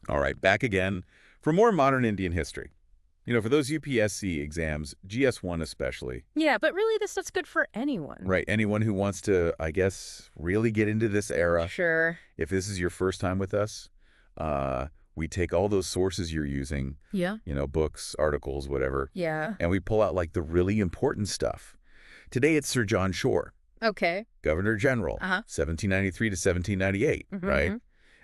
All right, back again for more modern Indian history. For those UPSC exams, GS1 especially. Yeah, but really this stuff's good for anyone. Right, anyone who wants to, I guess, really get into this era. Sure. If this is your first time with us, we take all those sources you're using, Yeah. Books, articles, whatever, Yeah. and we pull out, like, the really important stuff. Today, it's Sir John Shore, Okay. Governor General, 1793 to 1798, right?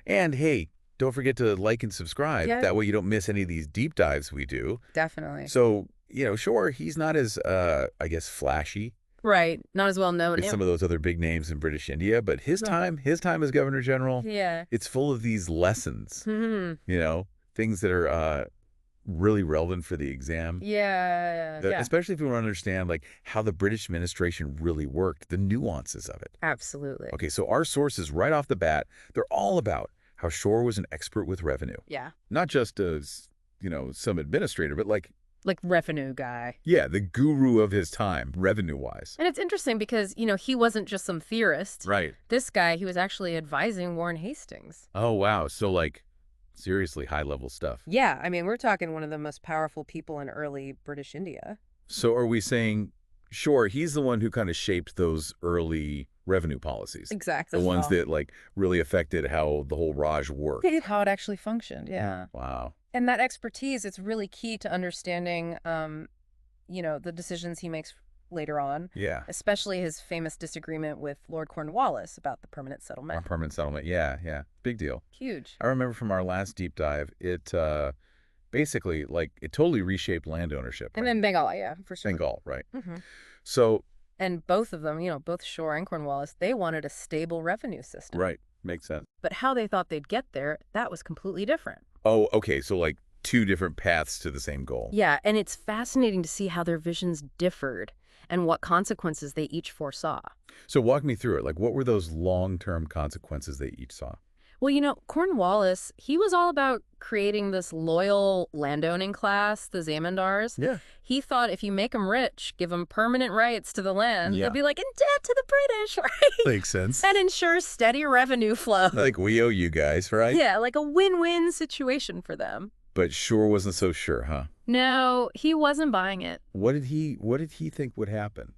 And, hey, don't forget to like and subscribe. Yeah. That way you don't miss any of these deep dives we do. Definitely. So, Shore, he's not as, I guess, flashy Right. Not as well known. as some of those other big names in British India, but his time as Governor General, Yeah. it's full of these lessons, things that are really relevant for the exam. Yeah. Especially if you want to understand, like, how the British administration really worked, the nuances of it. Absolutely. Okay, so our sources right off the bat, they're all about how Shore was an expert with revenue. Yeah. Not just as, some administrator, but like revenue guy. Yeah, the guru of his time, revenue-wise. And it's interesting because, he wasn't just some theorist. Right. This guy, he was actually advising Warren Hastings. Oh, wow. So, like, seriously high-level stuff. Yeah, I mean, we're talking one of the most powerful people in early British India. So are we saying, sure, he's the one who kind of shaped those early revenue policies? Exactly. The ones that, like, really affected how the whole Raj worked. How it actually functioned, yeah. Wow. And that expertise, it's really key to understanding, the decisions he makes later on. Yeah. Especially his famous disagreement with Lord Cornwallis about the permanent settlement. Permanent settlement, yeah. Big deal. Huge. I remember from our last deep dive, it basically, like, it totally reshaped land ownership. And then Bengal, yeah, for sure. Bengal, right. So... And both of them, both Shore and Cornwallis, they wanted a stable revenue system. Right. Makes sense. But how they thought they'd get there, that was completely different. Oh, okay. So, like, two different paths to the same goal. Yeah, and it's fascinating to see how their visions differed and what consequences they each foresaw. So walk me through it. Like, what were those long-term consequences they each saw? Well, Cornwallis, he was all about creating this loyal landowning class, the zamindars. Yeah. He thought if you make them rich, give them permanent rights to the land, they'll be like in debt to the British, right? Makes sense. That ensures steady revenue flow. Like, we owe you guys, right? Yeah, like a win-win situation for them. But Shore wasn't so sure, huh? No, he wasn't buying it. What did he think would happen?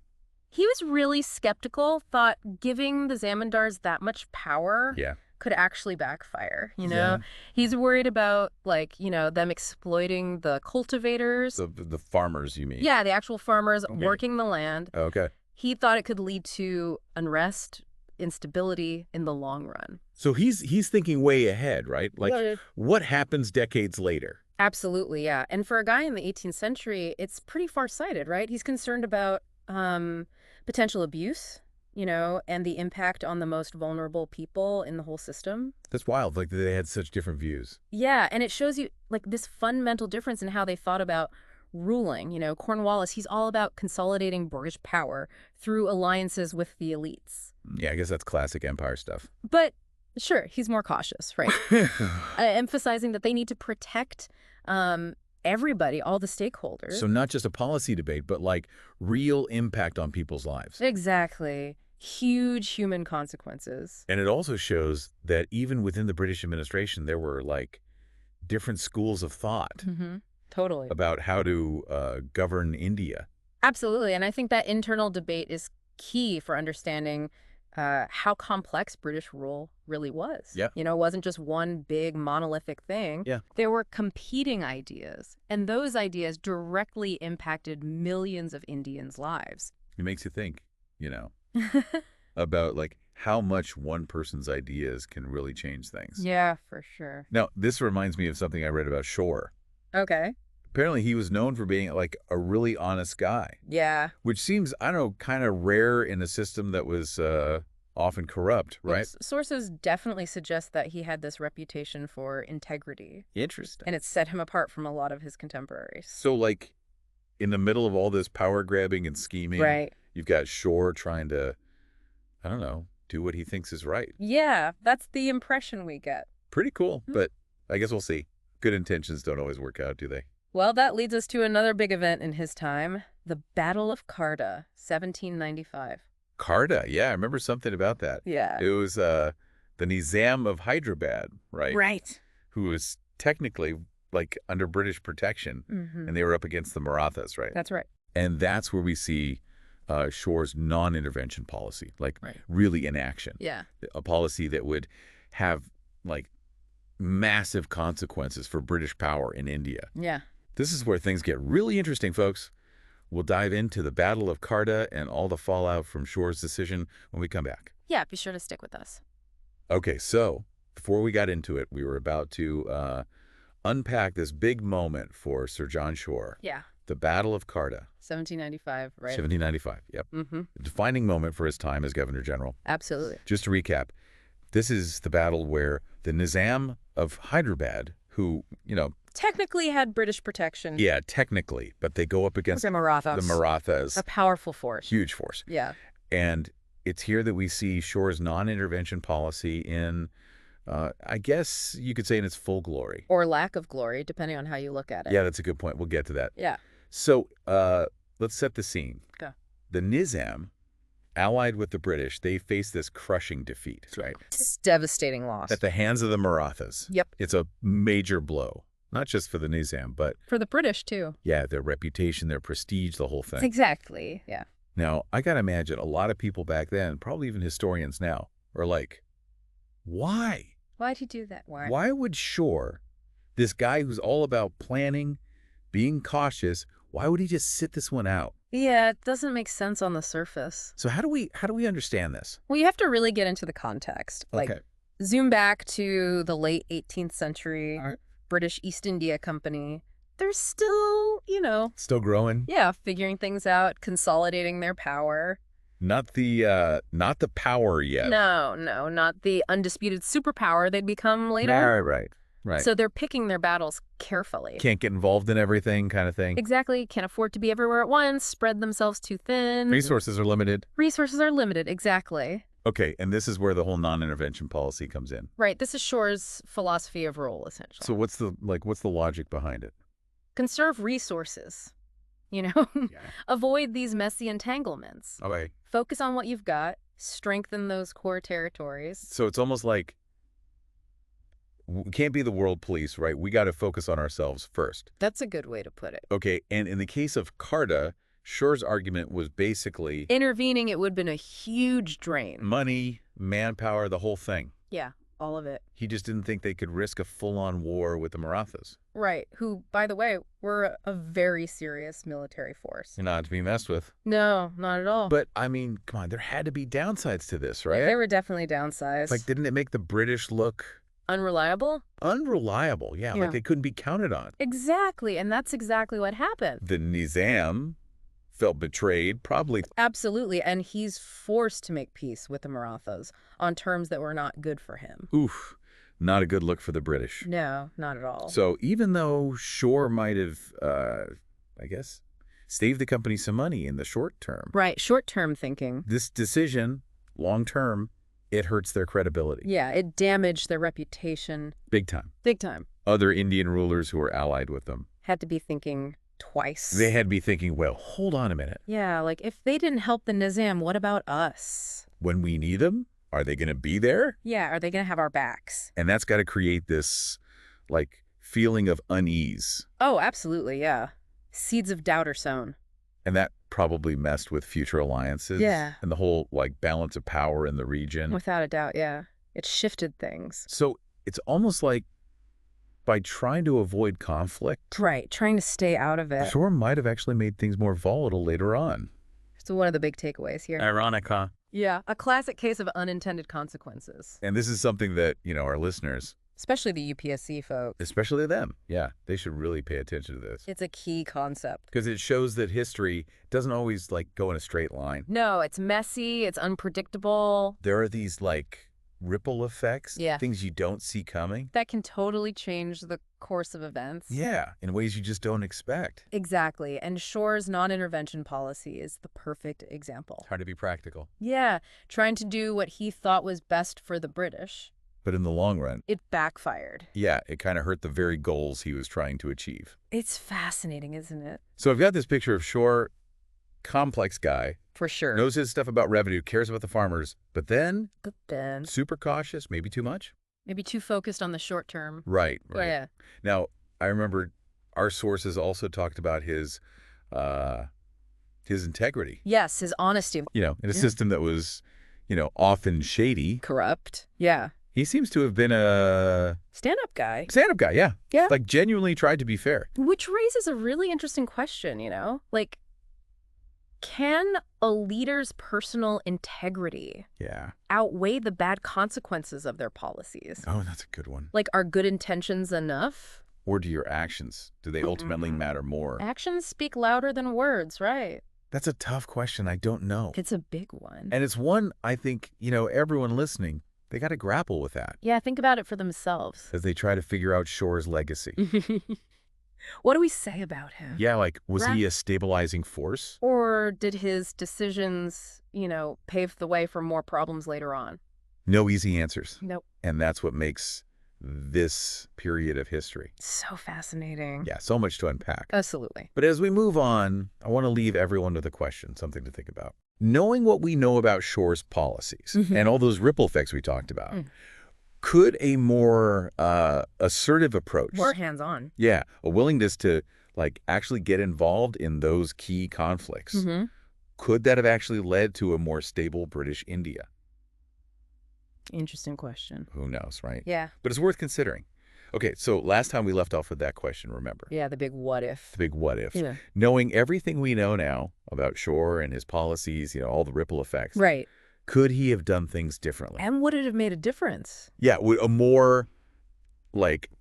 He was really skeptical, thought giving the zamindars that much power could actually backfire, Yeah. He's worried about, like, them exploiting the cultivators. The farmers, you mean? Yeah, the actual farmers working the land. Okay. He thought it could lead to unrest, instability in the long run. So he's thinking way ahead, right? Like, what happens decades later? Absolutely, yeah. And for a guy in the 18th century, it's pretty far-sighted, right? He's concerned about potential abuse, and the impact on the most vulnerable people in the whole system. That's wild. Like, they had such different views. Yeah, and it shows you, like, this fundamental difference in how they thought about ruling. Cornwallis, he's all about consolidating British power through alliances with the elites. Yeah, I guess that's classic empire stuff. But, sure, he's more cautious, right? Emphasizing that they need to protect everybody, all the stakeholders. So not just a policy debate, but, like, real impact on people's lives. Exactly. Huge human consequences. And it also shows that even within the British administration, there were, like, different schools of thought Totally. about how to govern India. Absolutely. And I think that internal debate is key for understanding how complex British rule really was. Yeah. It wasn't just one big monolithic thing. Yeah. There were competing ideas, and those ideas directly impacted millions of Indians' lives. It makes you think, about, like, how much one person's ideas can really change things. Yeah, for sure. Now, this reminds me of something I read about Shore. Okay. Apparently, he was known for being, like, a really honest guy. Yeah. Which seems, I don't know, kind of rare in a system that was often corrupt, right? Yes. Sources definitely suggest that he had this reputation for integrity. Interesting. And it set him apart from a lot of his contemporaries. So, like, in the middle of all this power grabbing and scheming, right, you've got Shore trying to, I don't know, do what he thinks is right. Yeah, that's the impression we get. Pretty cool, but I guess we'll see. Good intentions don't always work out, do they? Well, that leads us to another big event in his time, the Battle of Kharda, 1795. Kharda, yeah, I remember something about that. Yeah. It was the Nizam of Hyderabad, right? Right. Who was technically like under British protection, and they were up against the Marathas, right? That's right. And that's where we see Shore's non-intervention policy, like really in action. Yeah. A policy that would have like massive consequences for British power in India. Yeah. This is where things get really interesting, folks. We'll dive into the Battle of Kharda and all the fallout from Shore's decision when we come back. Yeah, be sure to stick with us. Okay, so before we got into it, we were about to unpack this big moment for Sir John Shore. Yeah. The Battle of Kharda. 1795, right? 1795, yep. A defining moment for his time as Governor General. Absolutely. Just to recap, this is the battle where the Nizam of Hyderabad, who, technically had British protection. yeah, technically, but they go up against The Marathas. A powerful force. huge force. Yeah. And it's here that we see Shore's non-intervention policy in, I guess you could say in its full glory. Or lack of glory, depending on how you look at it. Yeah, that's a good point. We'll get to that. Yeah. So let's set the scene. Go. The Nizam, allied with the British, they face this crushing defeat, right? It's devastating loss. At the hands of the Marathas. Yep. It's a major blow, not just for the Nizam, but For the British, too. yeah, their reputation, their prestige, the whole thing. Exactly. Yeah. Now, I got to imagine a lot of people back then, probably even historians now, are like, why? Why'd he do that? Why would Shore, this guy who's all about planning, being cautious, why would he just sit this one out? Yeah, it doesn't make sense on the surface. So how do we understand this? Well, you have to really get into the context. Like, zoom back to the late 18th century, British East India Company. They're still, Still growing? yeah, figuring things out, consolidating their power. Not the power yet. No, not the undisputed superpower they'd become later. Right. So they're picking their battles carefully. Can't get involved in everything kind of thing. Exactly. Can't afford to be everywhere at once, spread themselves too thin. Resources are limited. Resources are limited, exactly. Okay, and this is where the whole non-intervention policy comes in. Right. This is Shore's philosophy of rule, essentially. So what's the logic behind it? Conserve resources. Avoid these messy entanglements. Okay. Focus on what you've got. Strengthen those core territories. So it's almost like we can't be the world police, right? We got to focus on ourselves first. That's a good way to put it. Okay, and in the case of Kharda, Shore's argument was basically intervening. It would have been a huge drain. Money, manpower, the whole thing. Yeah, all of it. He just didn't think they could risk a full-on war with the Marathas. Right, who, by the way, were a very serious military force. You're not to be messed with. No, not at all. But, I mean, come on, there had to be downsides to this, right? There were definitely downsides. Like, didn't it make the British look unreliable? Unreliable, yeah, like they couldn't be counted on. Exactly, and that's exactly what happened. The Nizam felt betrayed, probably. Absolutely, and he's forced to make peace with the Marathas on terms that were not good for him. Oof, not a good look for the British. No, not at all. So even though Shore might have, I guess, saved the company some money in the short term. Right, short-term thinking. This decision, long-term, it hurts their credibility. Yeah, it damaged their reputation. Big time. Big time. Other Indian rulers who were allied with them had to be thinking twice. They had to be thinking, well, hold on a minute. Yeah, like if they didn't help the Nizam, what about us? When we need them, are they going to be there? Yeah, are they going to have our backs? And that's got to create this, like, feeling of unease. Oh, absolutely, yeah. Seeds of doubt are sown. And that probably messed with future alliances. Yeah. And the whole, like, balance of power in the region. Without a doubt, yeah. It shifted things. So it's almost like by trying to avoid conflict. Right, trying to stay out of it. Shore might have actually made things more volatile later on. So one of the big takeaways here. Ironic, huh? Yeah, a classic case of unintended consequences. And this is something that, our listeners, especially the UPSC folks. Especially them. Yeah, they should really pay attention to this. It's a key concept. Because it shows that history doesn't always, go in a straight line. No, it's messy, it's unpredictable. There are these, ripple effects, yeah, things you don't see coming. That can totally change the course of events. Yeah, in ways you just don't expect. Exactly, and Shore's non-intervention policy is the perfect example. Hard to be practical. Yeah, trying to do what he thought was best for the British. But in the long run, it backfired. Yeah, it kind of hurt the very goals he was trying to achieve. It's fascinating, isn't it? So I've got this picture of Shore, complex guy. For sure. Knows his stuff about revenue, cares about the farmers, but then super cautious, maybe too much. Maybe too focused on the short term. Right, right. Yeah. Now, I remember our sources also talked about his integrity. Yes, his honesty. In a Yeah. system that was, often shady. Corrupt. Yeah. He seems to have been a Stand-up guy. stand-up guy, yeah. Yeah. Like, genuinely tried to be fair. Which raises a really interesting question, Like, can a leader's personal integrity Yeah. outweigh the bad consequences of their policies? Oh, that's a good one. Like, are good intentions enough? Or do your actions, do they ultimately matter more? Actions speak louder than words, right? That's a tough question. I don't know. It's a big one. And it's one I think, everyone listening, they got to grapple with that Yeah, think about it for themselves. as they try to figure out Shore's legacy. What do we say about him? Yeah, like, was he a stabilizing force? Or did his decisions, pave the way for more problems later on? No easy answers. Nope. And that's what makes this period of history. So fascinating. Yeah, so much to unpack. Absolutely. But as we move on, I want to leave everyone with a question, something to think about. Knowing what we know about Shore's policies and all those ripple effects we talked about, could a more assertive approach, More hands-on. yeah, a willingness to actually get involved in those key conflicts, could that have actually led to a more stable British India? Interesting question. Who knows, right? Yeah. But it's worth considering. Okay, so last time we left off with that question, remember? Yeah, the big what if. The big what if. Yeah. Knowing everything we know now about Shore and his policies, all the ripple effects. Right. Could he have done things differently? And would it have made a difference? Yeah, would a more,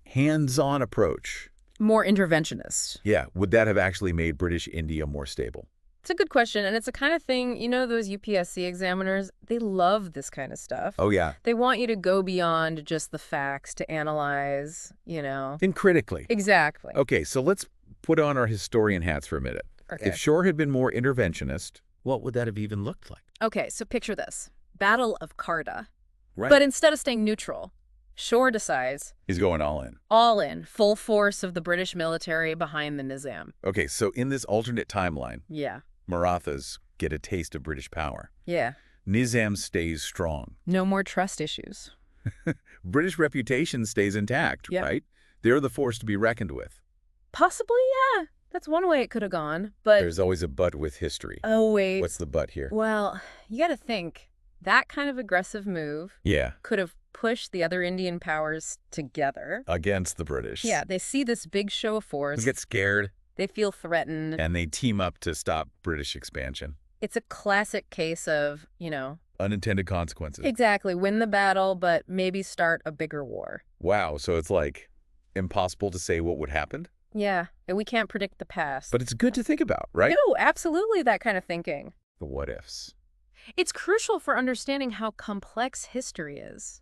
hands-on approach. More interventionist. Yeah, would that have actually made British India more stable? It's a good question, and it's the kind of thing, those UPSC examiners, they love this kind of stuff. Oh, yeah. They want you to go beyond just the facts to analyze, And critically. Exactly. Okay, so let's put on our historian hats for a minute. Okay. If Shore had been more interventionist, what would that have even looked like? Okay, so picture this. Battle of Kharda. Right. But instead of staying neutral, Shore decides, He's going all in. all in, full force of the British military behind the Nizam. Okay, so in this alternate timeline, Yeah. Marathas get a taste of British power. Yeah. Nizam stays strong. No more trust issues. British reputation stays intact, Yeah. right? They're the force to be reckoned with. Possibly, yeah. That's one way it could have gone, but... There's always a but with history. Oh, wait. What's the but here? Well, you got to think, that kind of aggressive move Yeah, could have pushed the other Indian powers together. against the British. Yeah, they see this big show of force. They get scared, They feel threatened. and they team up to stop British expansion. It's a classic case of, Unintended consequences. exactly, win the battle, but maybe start a bigger war. Wow, so it's impossible to say what would happen? Yeah, and we can't predict the past. But it's good to think about, right? No, absolutely that kind of thinking. The what ifs. It's crucial for understanding how complex history is.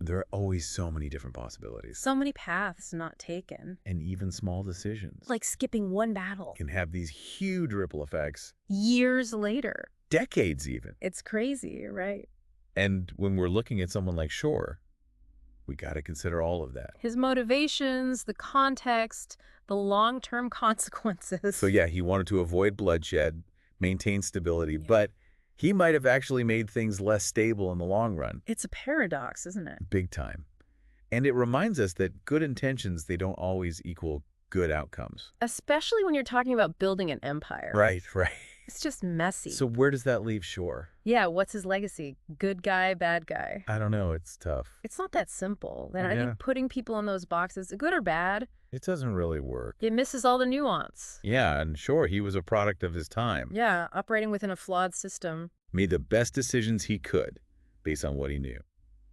There are always so many different possibilities. So many paths not taken. And even small decisions Like skipping one battle. can have these huge ripple effects, Years later. decades even. It's crazy, right? And when we're looking at someone like Shore, we got to consider all of that. His motivations, the context, the long-term consequences. So yeah, he wanted to avoid bloodshed, maintain stability, but he might have actually made things less stable in the long run. It's a paradox, isn't it? Big time. And it reminds us that good intentions, they don't always equal good outcomes. Especially when you're talking about building an empire. Right, right. It's just messy. So where does that leave Shore? Yeah, what's his legacy? Good guy, bad guy? I don't know. It's tough. It's not that simple. Then I Yeah. think putting people in those boxes, good or bad, It doesn't really work. it misses all the nuance. Yeah, and Shore, he was a product of his time. Yeah, operating within a flawed system. Made the best decisions he could based on what he knew.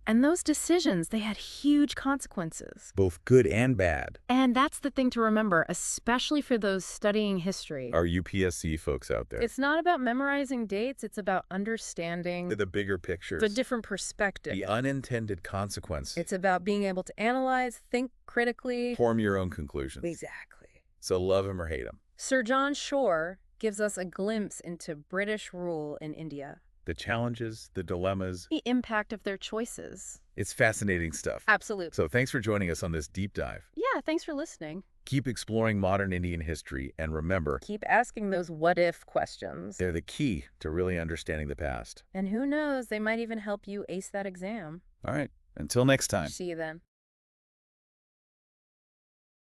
And those decisions, they had huge consequences. Both good and bad. And that's the thing to remember, especially for those studying history. Our UPSC folks out there. It's not about memorizing dates, it's about understanding The bigger pictures. the different perspectives. The unintended consequences. It's about being able to analyze, think critically. Form your own conclusions. Exactly. So love him or hate him. Sir John Shore gives us a glimpse into British rule in India. The challenges, the dilemmas. The impact of their choices. It's fascinating stuff. Absolutely. So thanks for joining us on this deep dive. Yeah, thanks for listening. Keep exploring modern Indian history, and remember, Keep asking those what-if questions. they're the key to really understanding the past. And who knows, they might even help you ace that exam. All right. Until next time. See you then.